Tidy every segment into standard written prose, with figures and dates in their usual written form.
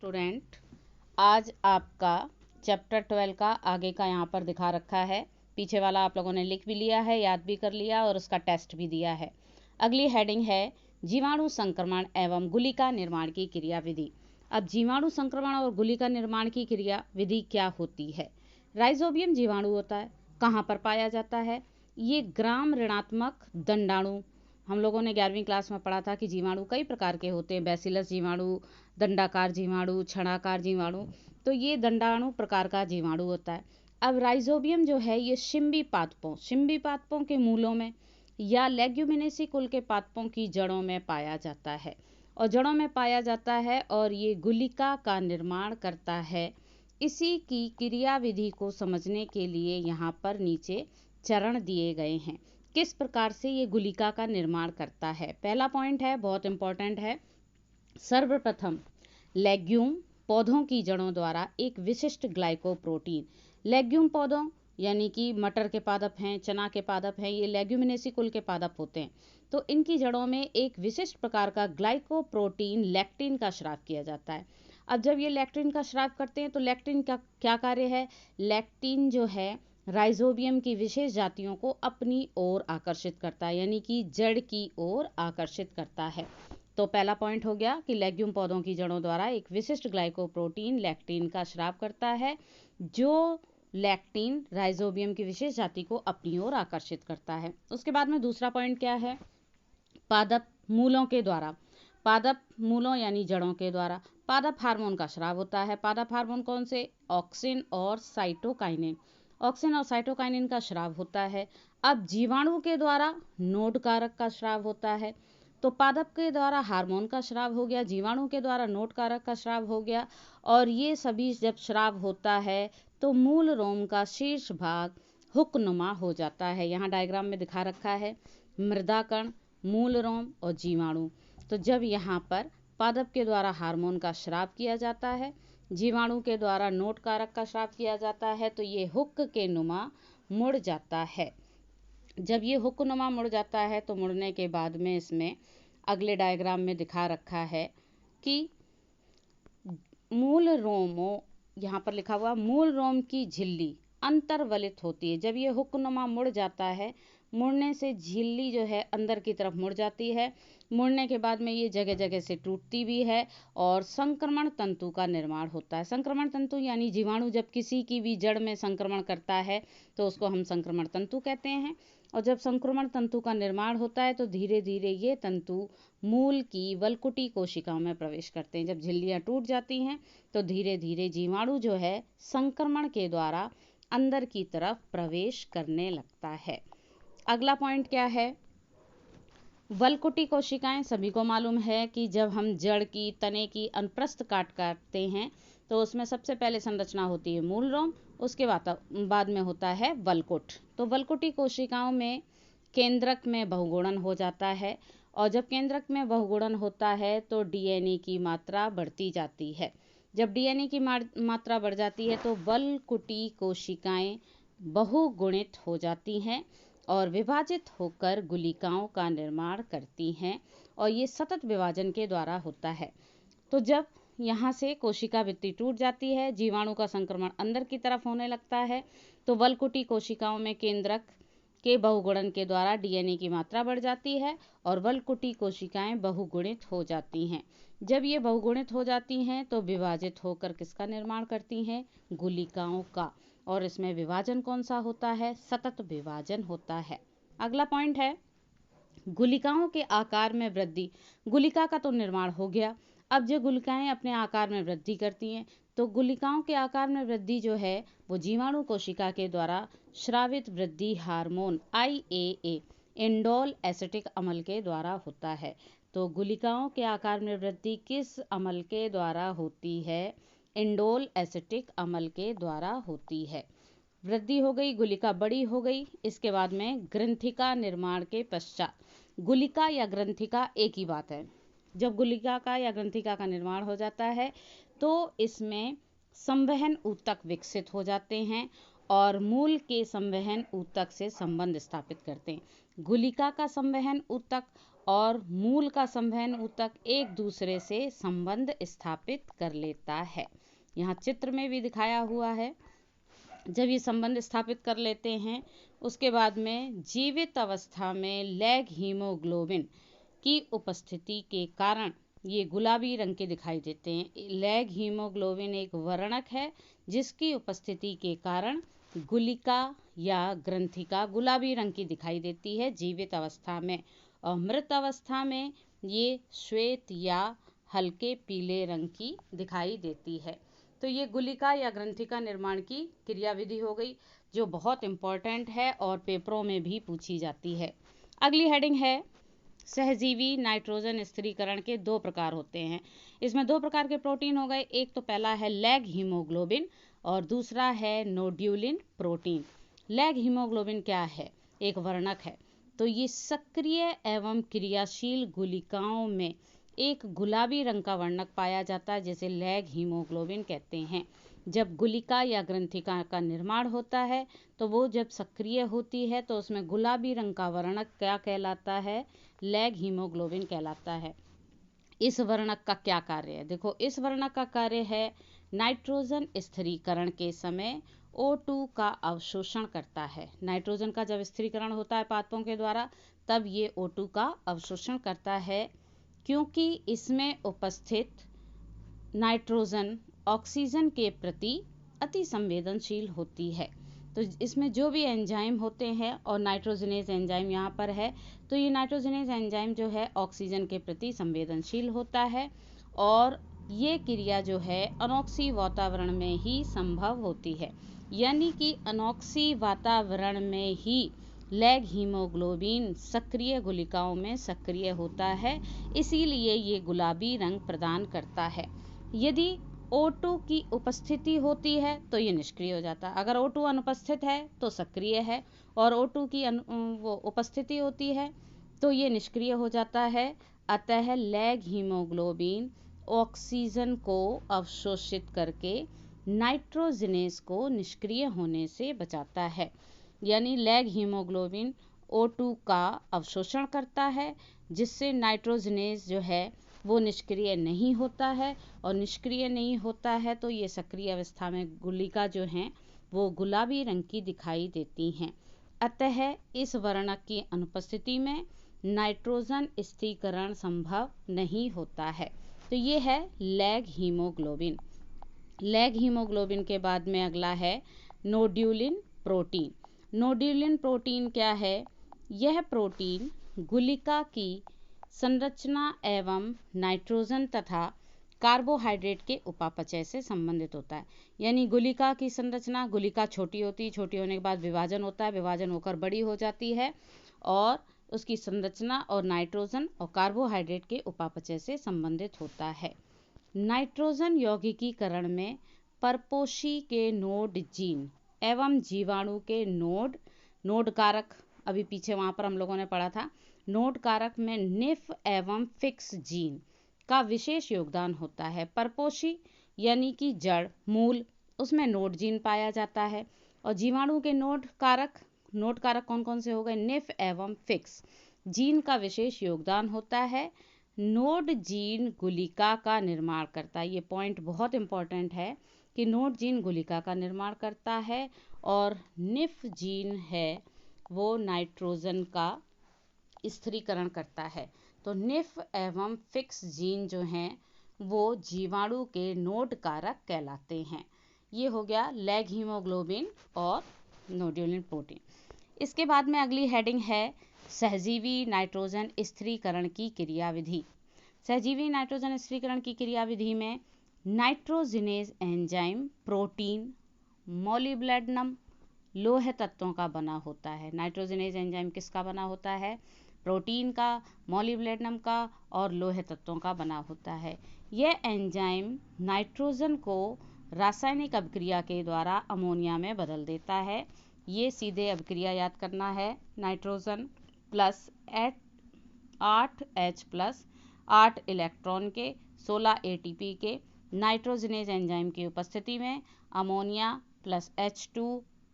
Student, आज आपका chapter 12 का आगे का यहाँ पर दिखा रखा है। पीछे वाला आप लोगों ने लिख भी लिया है, याद भी कर लिया और उसका टेस्ट भी दिया है। अगली हेडिंग है जीवाणु संक्रमण एवं गुलिका निर्माण की क्रिया विधि। अब जीवाणु संक्रमण और गुलिका निर्माण की क्रिया विधि क्या होती है। राइजोबियम जीवाणु होता है, कहाँ पर पाया जाता है। ये ग्राम ऋणात्मक दंडाणु, हम लोगों ने 11वीं क्लास में पढ़ा था कि जीवाणु कई प्रकार के होते हैं। बैसिलस जीवाणु, दंडाकार जीवाणु, छड़ाकार जीवाणु। तो ये दंडाणु प्रकार का जीवाणु होता है। अब राइजोबियम जो है ये शिम्बी पादपों के मूलों में या लेग्यूमिनेसी कुल के पादपों की जड़ों में पाया जाता है और ये गुलिका का निर्माण करता है। इसी की क्रिया विधि को समझने के लिए यहाँ पर नीचे चरण दिए गए हैं, किस प्रकार से ये गुलिका का निर्माण करता है। पहला पॉइंट है, बहुत इंपॉर्टेंट है। सर्वप्रथम लेग्यूम पौधों की जड़ों द्वारा एक विशिष्ट ग्लाइकोप्रोटीन, लेग्यूम पौधों यानी कि मटर के पादप हैं, चना के पादप हैं, ये लेग्यूमिनेसी कुल के पादप होते हैं। तो इनकी जड़ों में एक विशिष्ट प्रकार का ग्लाइकोप्रोटीन लेक्टिन का स्राव किया जाता है। अब जब ये लेक्टिन का स्राव करते हैं तो लेक्टिन का क्या कार्य है। लेक्टिन जो है राइजोबियम की विशेष जातियों को अपनी ओर आकर्षित करता है, यानी कि जड़ की ओर आकर्षित करता है। तो पहला पॉइंट हो गया कि लेग्यूम पौधों की जड़ों द्वारा एक विशिष्ट ग्लाइकोप्रोटीन लेक्टिन का स्राव करता है, जो लेक्टिन राइजोबियम की विशेष जाति को अपनी ओर आकर्षित करता है। उसके बाद में दूसरा पॉइंट क्या है, पादप मूलों यानी जड़ों के द्वारा पादप हार्मोन का स्राव होता है। पादप हार्मोन कौन से, ऑक्सिन और साइटोकाइनिन का स्राव होता है। अब जीवाणु के द्वारा नोड कारक का स्राव होता है। तो पादप के द्वारा हार्मोन का स्राव हो गया, जीवाणु के द्वारा नोड कारक का स्राव हो गया, और ये सभी जब स्राव होता है तो मूल रोम का शीर्ष भाग हुकनुमा हो जाता है। यहाँ डायग्राम में दिखा रखा है मृदाकण, मूल रोम और जीवाणु। तो जब यहाँ पर पादप के द्वारा हार्मोन का स्राव किया जाता है, जीवाणु के द्वारा नोड कारक का स्राव किया जाता है, तो ये हुक के नुमा मुड़ जाता है। जब ये हुक नुमा मुड़ जाता है तो मुड़ने के बाद में इसमें अगले डायग्राम में दिखा रखा है कि मूल रोमों, यहाँ पर लिखा हुआ मूल रोम की झिल्ली अंतर्वलित होती है। जब ये हुक नुमा मुड़ जाता है, मुड़ने से झिल्ली जो है अंदर की तरफ मुड़ जाती है। मुड़ने के बाद में ये जगह जगह से टूटती भी है और संक्रमण तंतु का निर्माण होता है। संक्रमण तंतु यानी जीवाणु जब किसी की भी जड़ में संक्रमण करता है तो उसको हम संक्रमण तंतु कहते हैं। और जब संक्रमण तंतु का निर्माण होता है तो धीरे धीरे ये तंतु मूल की वलकुटी कोशिकाओं में प्रवेश करते हैं। जब झिल्लियाँ टूट जाती हैं तो धीरे धीरे जीवाणु जो है संक्रमण के द्वारा अंदर की तरफ प्रवेश करने लगता है। अगला पॉइंट क्या है, वलकुटी कोशिकाएं। सभी को मालूम है कि जब हम जड़ की, तने की अनुप्रस्थ काटते हैं तो उसमें सबसे पहले संरचना होती है मूल रोम, उसके बाद में होता है वलकुट। तो वलकुटी कोशिकाओं में केंद्रक में बहुगुणन हो जाता है, और जब केंद्रक में बहुगुणन होता है तो डीएनए की मात्रा बढ़ती जाती है। जब डीएनए की मात्रा बढ़ जाती है तो वलकुटी कोशिकाएं बहुगुणित हो जाती हैं और विभाजित होकर गुलिकाओं का निर्माण करती हैं, और ये सतत विभाजन के द्वारा होता है। तो जब यहाँ से कोशिका भित्ति टूट जाती है, जीवाणु का संक्रमण अंदर की तरफ होने लगता है, तो वलकुटी कोशिकाओं में केंद्रक के बहुगुणन के द्वारा डीएनए की मात्रा बढ़ जाती है और वलकुटी कोशिकाएं बहुगुणित हो जाती हैं। जब ये बहुगुणित हो जाती हैं तो विभाजित होकर किसका निर्माण करती हैं, गुलिकाओं का। और इसमें विभाजन कौन सा होता है, सतत विभाजन होता है। अगला पॉइंट है गुलिकाओं के आकार में वृद्धि। गुलिका का तो निर्माण हो गया, अब जो गुलिकाएं अपने आकार में वृद्धि करती हैं, तो गुलिकाओं के आकार में वृद्धि जो है वो जीवाणु कोशिका के द्वारा स्रावित वृद्धि हार्मोन IAA इंडोल एसिटिक अम्ल के द्वारा होता है। तो गुलिकाओं के आकार में वृद्धि किस अम्ल के द्वारा होती है, इंडोल एसिटिक अम्ल के द्वारा होती है। वृद्धि हो गई, गुलिका बड़ी हो गई। इसके बाद में ग्रंथिका निर्माण के पश्चात, गुलिका या ग्रंथिका एक ही बात है। जब गुलिका का या ग्रंथिका का निर्माण हो जाता है तो इसमें संवहन ऊतक विकसित हो जाते हैं और मूल के संवहन ऊतक से संबंध स्थापित करते हैं। गुलिका का संवहन ऊतक और मूल का संवहन ऊतक एक दूसरे से संबंध स्थापित कर लेता है। यहाँ चित्र में भी दिखाया हुआ है। जब ये संबंध स्थापित कर लेते हैं उसके बाद में जीवित अवस्था में लैग हीमोग्लोबिन की उपस्थिति के कारण ये गुलाबी रंग के दिखाई देते हैं। लैग हीमोग्लोबिन एक वर्णक है जिसकी उपस्थिति के कारण गुलिका या ग्रंथिका गुलाबी रंग की दिखाई देती है जीवित अवस्था में, और मृत अवस्था में ये श्वेत या हल्के पीले रंग की दिखाई देती है। तो ये गुलिका या ग्रंथिका निर्माण की क्रियाविधि हो गई जो बहुत इंपॉर्टेंट है और पेपरों में भी पूछी जाती है। अगली हेडिंग है सहजीवी नाइट्रोजन स्थिरीकरण के दो प्रकार होते हैं। इसमें दो प्रकार के प्रोटीन हो गए, एक तो पहला है लैग हीमोग्लोबिन और दूसरा है नोड्यूलिन प्रोटीन। लैग हीमोग्लोबिन क्या है? एक वर्णक है। तो ये सक्रिय एवं क्रियाशील गुलिकाओं में एक गुलाबी रंग का वर्णक पाया जाता है जिसे लैग हीमोग्लोबिन कहते हैं। जब गुलिका या ग्रंथिका का निर्माण होता है तो वो जब सक्रिय होती है तो उसमें गुलाबी रंग का वर्णक क्या कहलाता है? लैग हीमोग्लोबिन कहलाता है। इस वर्णक का क्या कार्य है? देखो, इस वर्णक का कार्य है नाइट्रोजन स्थिरीकरण के समय O2 का अवशोषण करता है। नाइट्रोजन का जब स्थिरीकरण होता है पादपों के द्वारा तब ये O2 का अवशोषण करता है, क्योंकि इसमें उपस्थित नाइट्रोजन ऑक्सीजन के प्रति अति संवेदनशील होती है। तो इसमें जो भी एंजाइम होते हैं और नाइट्रोजनेज एंजाइम यहाँ पर है, तो ये नाइट्रोजनेज एंजाइम जो है ऑक्सीजन के प्रति संवेदनशील होता है और ये क्रिया जो है अनॉक्सी वातावरण में ही संभव होती है। यानी कि अनॉक्सी वातावरण में ही लैग हीमोग्लोबिन सक्रिय गुलिकाओं में सक्रिय होता है, इसीलिए ये गुलाबी रंग प्रदान करता है। यदि O2 की उपस्थिति होती है तो ये निष्क्रिय हो जाता है। अगर O2 अनुपस्थित है तो सक्रिय है और O2 की वो उपस्थिति होती है तो ये निष्क्रिय हो जाता है। अतः लैग हीमोग्लोबिन ऑक्सीजन को अवशोषित करके नाइट्रोजनेज को निष्क्रिय होने से बचाता है। यानी लैग हीमोग्लोबिन O2 का अवशोषण करता है जिससे नाइट्रोजनेज जो है वो निष्क्रिय नहीं होता है, और निष्क्रिय नहीं होता है तो ये सक्रिय अवस्था में गुलिका जो हैं वो गुलाबी रंग की दिखाई देती हैं। अतः इस वर्णक की अनुपस्थिति में नाइट्रोजन स्थिरीकरण संभव नहीं होता है। तो ये है लैग हीमोग्लोबिन। लैग हीमोग्लोबिन के बाद में अगला है नोड्यूलिन प्रोटीन। नोड्यूलिन प्रोटीन क्या है? यह प्रोटीन गुलिका की संरचना एवं नाइट्रोजन तथा कार्बोहाइड्रेट के उपापचय से संबंधित होता है। यानी गुलिका की संरचना, गुलिका छोटी होती है, छोटी होने के बाद विभाजन होता है, विभाजन होकर बड़ी हो जाती है और उसकी संरचना और नाइट्रोजन और कार्बोहाइड्रेट के उपापचय से संबंधित होता है। नाइट्रोजन यौगिकीकरण में परपोषी के नोड जीन एवं जीवाणु के नोड कारक, अभी पीछे वहाँ पर हम लोगों ने पढ़ा था, नोड कारक में निफ एवं फिक्स जीन का विशेष योगदान होता है। परपोषी यानी कि जड़, मूल, उसमें नोड जीन पाया जाता है और जीवाणु के नोड कारक कौन कौन से हो गए? निफ एवं फिक्स जीन का विशेष योगदान होता है। नोड जीन गुलिका का निर्माण करता है। ये पॉइंट बहुत इंपॉर्टेंट है कि नोड जीन गुलिका का निर्माण करता है और निफ जीन है वो नाइट्रोजन का स्थिरीकरण करता है। तो निफ एवं फिक्स जीन जो हैं वो जीवाणु के नोड कारक कहलाते हैं। ये हो गया लैग हीमोग्लोबिन और नोड्यूलिन प्रोटीन। इसके बाद में अगली हेडिंग है सहजीवी नाइट्रोजन स्थिरीकरण की क्रियाविधि। सहजीवी नाइट्रोजन स्थिरीकरण की क्रियाविधि में नाइट्रोजनेज एंजाइम प्रोटीन मॉलिब्डेनम लोह तत्वों का बना होता है। नाइट्रोजनेज एंजाइम किसका बना होता है? प्रोटीन का, मॉलिब्डेनम का और लोह तत्वों का बना होता है। यह एंजाइम नाइट्रोजन को रासायनिक अभिक्रिया के द्वारा अमोनिया में बदल देता है। ये सीधे अभिक्रिया याद करना है। Nitrogen plus 8H plus 8 electron के 16 ATP के नाइट्रोजनेज एंजाइम की उपस्थिति में ammonia plus H2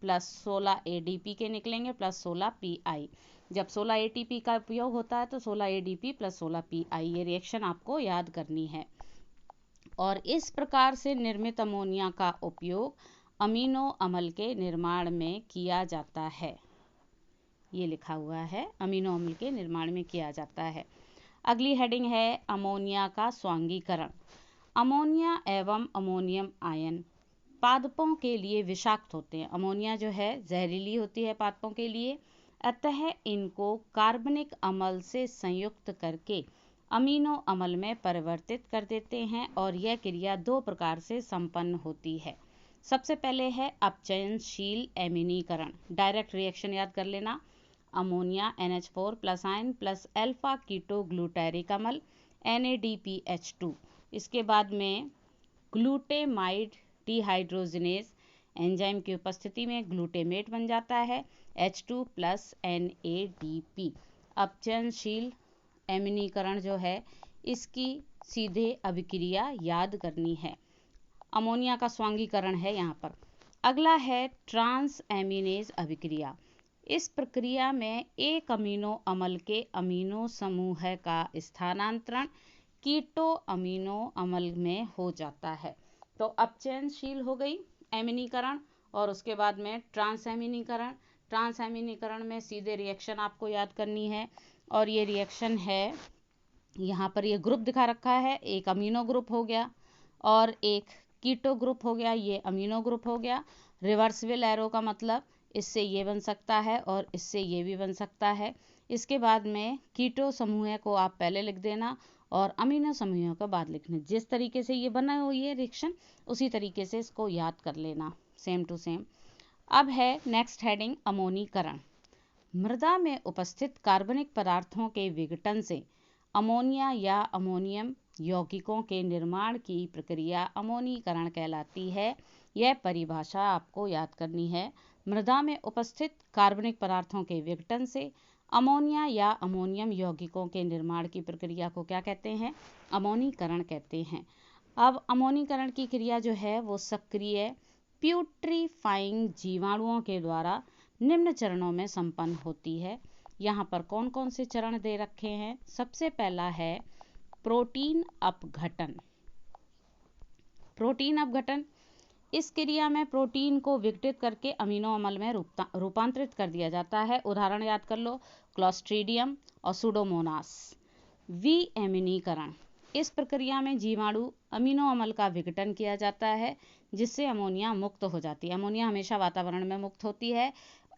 plus 16 ADP के निकलेंगे प्लस 16 PI। जब 16 ATP का उपयोग होता है तो 16 ADP प्लस 16 PI, ये रिएक्शन आपको याद करनी है। और इस प्रकार से निर्मित अमोनिया का उपयोग अमीनो अम्ल के निर्माण में किया जाता है। ये लिखा हुआ है, अमीनो अम्ल के निर्माण में किया जाता है। अगली हेडिंग है अमोनिया का स्वांगीकरण। अमोनिया एवं अमोनियम आयन पादपों के लिए विषाक्त होते हैं। अमोनिया जो है जहरीली होती है पादपों के लिए, अतः इनको कार्बनिक अम्ल से संयुक्त करके अमीनो अम्ल में परिवर्तित कर देते हैं और यह क्रिया दो प्रकार से संपन्न होती है। सबसे पहले है अपचयनशील एमिनीकरण, डायरेक्ट रिएक्शन याद कर लेना। Ammonia NH4 plus ion plus alpha keto glutaric अम्ल NADPH2, इसके बाद में ग्लूटेमाइड डिहाइड्रोजिनेज एंजाइम की उपस्थिति में ग्लूटेमेट बन जाता है H2 प्लस NADP। अपचयनशील एमिनीकरण जो है इसकी सीधे अभिक्रिया याद करनी है। अमोनिया का स्वांगीकरण है यहाँ पर। अगला है ट्रांस एमिनेज अभिक्रिया। इस प्रक्रिया में एक अमीनो अम्ल के अमीनो समूह का स्थानांतरण कीटो अमीनो अम्ल में हो जाता है। तो अपचयनशील हो गई एमिनीकरण और उसके बाद में ट्रांस एमिनीकरण। ट्रांस एमिनीकरण में सीधे रिएक्शन आपको याद करनी है और ये रिएक्शन है, यहाँ पर ये ग्रुप दिखा रखा है, एक अमीनो ग्रुप हो गया और एक कीटो ग्रुप हो गया, ये अमीनो ग्रुप हो गया। रिवर्सिबल एरो का मतलब इससे ये बन सकता है और इससे ये भी बन सकता है। इसके बाद में कीटो समूह को आप पहले लिख देना और अमीनो समूहों को बाद लिखना। जिस तरीके से ये बना हुई है रिएक्शन उसी तरीके से इसको याद कर लेना, सेम टू सेम। अब है नेक्स्ट हेडिंग अमोनीकरण। मृदा में उपस्थित कार्बनिक पदार्थों के विघटन से अमोनिया या अमोनियम यौगिकों के निर्माण की प्रक्रिया अमोनीकरण कहलाती है। यह परिभाषा आपको याद करनी है। मृदा में उपस्थित कार्बनिक पदार्थों के विघटन से अमोनिया या अमोनियम यौगिकों के निर्माण की प्रक्रिया को क्या कहते हैं? अमोनीकरण कहते हैं। अब अमोनीकरण की क्रिया जो है वो सक्रिय प्यूट्रीफाइंग जीवाणुओं के द्वारा निम्न चरणों में संपन्न होती है। यहाँ पर कौन कौन से चरण दे रखे हैं? सबसे पहला है प्रोटीन अपघटन। प्रोटीन अपघटन, इस क्रिया में प्रोटीन को विघटित करके अमीनो अम्ल में रूपांतरित कर दिया जाता है। उदाहरण याद कर लो, क्लोस्ट्रीडियम और सुडोमोनास। विएमिनीकरण, इस प्रक्रिया में जीवाणु अमीनो अम्ल का विघटन किया जाता है जिससे अमोनिया मुक्त हो जाती है। अमोनिया हमेशा वातावरण में मुक्त होती है।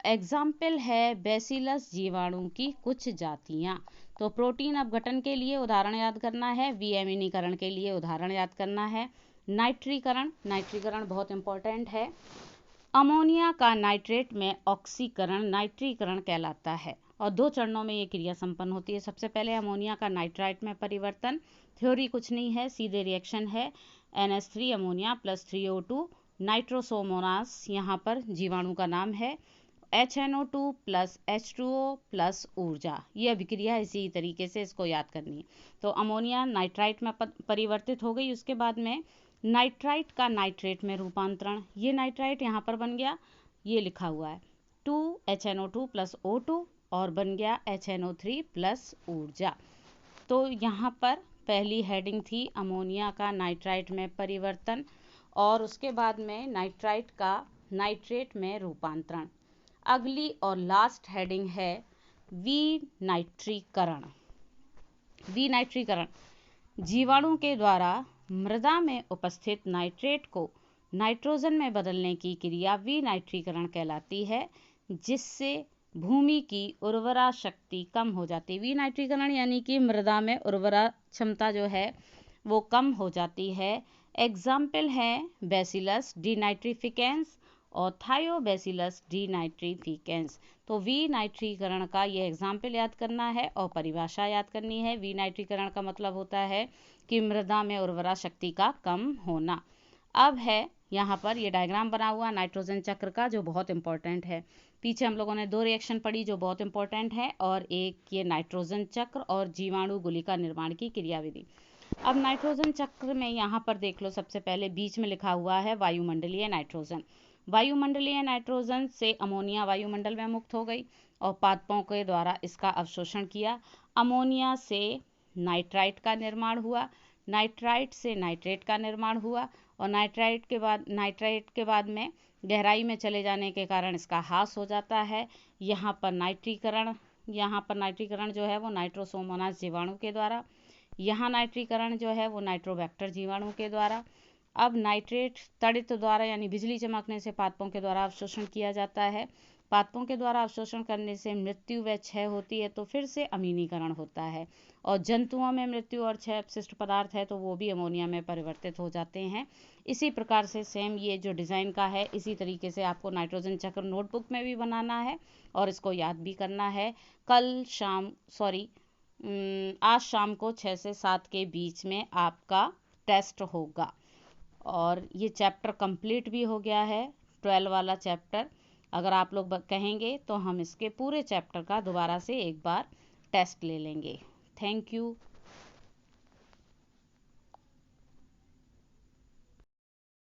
एग्जाम्पल है बैसिलस जीवाणु की कुछ जातियां। तो प्रोटीन अपघटन के लिए उदाहरण याद करना है, विएमिनीकरण के लिए उदाहरण याद करना है। नाइट्रीकरण, नाइट्रीकरण बहुत इंपॉर्टेंट है। अमोनिया का नाइट्रेट में ऑक्सीकरण नाइट्रीकरण कहलाता है और दो चरणों में ये क्रिया संपन्न होती है। सबसे पहले अमोनिया का नाइट्राइट में परिवर्तन, थ्योरी कुछ नहीं है, सीधे रिएक्शन है। NH3 ammonia plus 3O2 Nitrosomonas, यहाँ पर जीवाणु का नाम है। HNO2 प्लस H2O प्लस ऊर्जा, ये अभिक्रिया इसी तरीके से इसको याद करनी है। तो अमोनिया नाइट्राइट में परिवर्तित हो गई, उसके बाद में नाइट्राइट का नाइट्रेट में रूपांतरण। ये नाइट्राइट यहाँ पर बन गया, ये लिखा हुआ है 2HNO2 प्लस O2 और बन गया HNO3 प्लस ऊर्जा। तो यहाँ पर पहली हेडिंग थी अमोनिया का नाइट्राइट में परिवर्तन और उसके बाद में नाइट्राइट का नाइट्रेट में रूपांतरण। अगली और लास्ट हेडिंग है विनाइट्रीकरण। विनाइट्रीकरण, जीवाणु के द्वारा मृदा में उपस्थित नाइट्रेट को नाइट्रोजन में बदलने की क्रिया विनाइट्रीकरण कहलाती है, जिससे भूमि की उर्वरा शक्ति कम हो जाती है। विनाइट्रीकरण यानी कि मृदा में उर्वरा क्षमता जो है वो कम हो जाती है। एग्जाम्पल है बैसिलस डीनाइट्रिफिकेंस और थायोबैसिलस डीनाइट्रिफिकेंस। तो विनाइट्रीकरण का ये एग्जाम्पल याद करना है और परिभाषा याद करनी है। विनाइट्रीकरण का मतलब होता है कि मृदा में उर्वरा शक्ति का कम होना। अब है यहाँ पर ये डायग्राम बना हुआ नाइट्रोजन चक्र का, जो बहुत इंपॉर्टेंट है। पीछे हम लोगों ने दो रिएक्शन पढ़ी जो बहुत इंपॉर्टेंट है, और एक ये नाइट्रोजन चक्र और जीवाणु गुलिका निर्माण की क्रियाविधि। अब नाइट्रोजन चक्र में यहाँ पर देख लो, सबसे पहले बीच में लिखा हुआ है वायुमंडलीय नाइट्रोजन। वायुमंडलीय नाइट्रोजन से अमोनिया वायुमंडल में मुक्त हो गई और पादपों के द्वारा इसका अवशोषण किया। अमोनिया से नाइट्राइट का निर्माण हुआ, नाइट्राइट से नाइट्रेट का निर्माण हुआ और नाइट्राइट के बाद में गहराई में चले जाने के कारण इसका ह्रास हो जाता है। यहाँ पर नाइट्रीकरण जो है वो नाइट्रोसोमोनास जीवाणु के द्वारा, यहाँ नाइट्रीकरण जो है वो नाइट्रोबैक्टर जीवाणु के द्वारा। अब नाइट्रेट तड़ित द्वारा यानी बिजली चमकने से पादपों के द्वारा अवशोषण किया जाता है। पादपों के द्वारा अवशोषण करने से मृत्यु व क्षय होती है तो फिर से अमीनीकरण होता है और जंतुओं में मृत्यु और क्षय अपशिष्ट पदार्थ है तो वो भी अमोनिया में परिवर्तित हो जाते हैं। इसी प्रकार से सेम ये जो डिज़ाइन का है इसी तरीके से आपको नाइट्रोजन चक्र नोटबुक में भी बनाना है और इसको याद भी करना है। आज शाम को 6 से 7 के बीच में आपका टेस्ट होगा और ये चैप्टर कंप्लीट भी हो गया है, 12 वाला चैप्टर। अगर आप लोग कहेंगे तो हम इसके पूरे चैप्टर का दोबारा से एक बार टेस्ट ले लेंगे। Thank you.